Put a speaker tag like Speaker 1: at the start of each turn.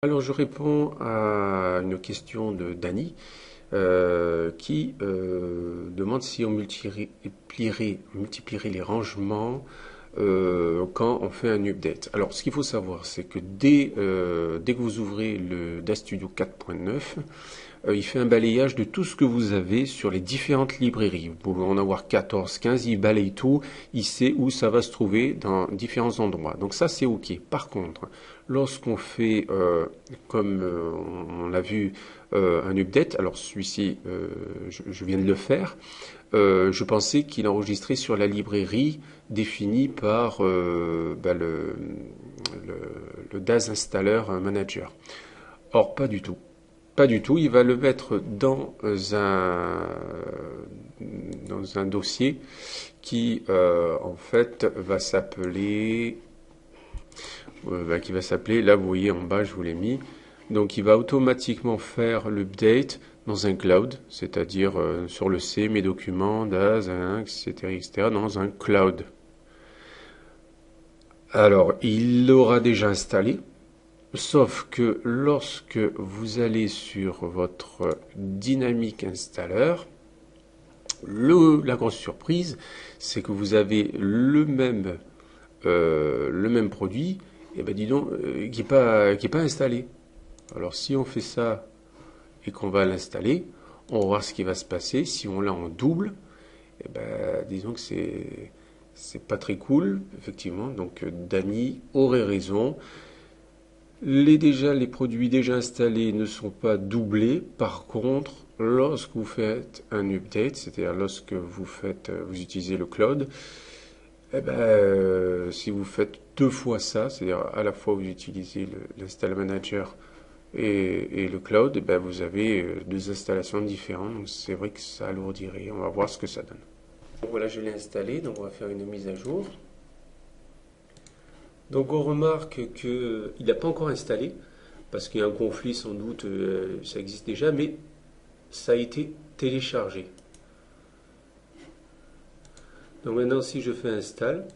Speaker 1: Alors je réponds à une question de Dany qui demande si on multiplierait les rangements quand on fait un update. Alors ce qu'il faut savoir, c'est que dès que vous ouvrez le DAZ Studio 4.9, il fait un balayage de tout ce que vous avez sur les différentes librairies. Vous pouvez en avoir 14, 15, il balaye tout, il sait où ça va se trouver dans différents endroits. Donc ça c'est ok. Par contre, lorsqu'on fait, comme on l'a vu, un update, alors celui-ci, je viens de le faire, je pensais qu'il enregistrait sur la librairie définie par le, le DAZ Installer Manager. Or, pas du tout. Pas du tout, il va le mettre dans un dossier qui en fait va s'appeler là vous voyez en bas je vous l'ai mis, donc il va automatiquement faire l'update dans un cloud, c'est-à-dire sur le C, mes documents, DAS, etc., dans un cloud. Alors il l'aura déjà installé. Sauf que lorsque vous allez sur votre Dynamic Installer, la grosse surprise, c'est que vous avez le même produit, et ben dis donc, qui est pas installé. Alors si on fait ça et qu'on va l'installer, on va voir ce qui va se passer. Si on l'a en double, et ben disons que c'est pas très cool, effectivement. Donc Dany aurait raison. Les produits déjà installés ne sont pas doublés. Par contre, lorsque vous faites un update, c'est-à-dire lorsque vous utilisez le cloud, eh ben, si vous faites deux fois ça, c'est-à-dire à la fois vous utilisez l'install manager et le cloud, eh ben, vous avez deux installations différentes. Donc c'est vrai que ça alourdirait. On va voir ce que ça donne. Donc voilà, je l'ai installé. Donc on va faire une mise à jour. Donc on remarque qu'il n'a pas encore installé, parce qu'il y a un conflit sans doute, ça existe déjà, mais ça a été téléchargé. Donc maintenant si je fais install,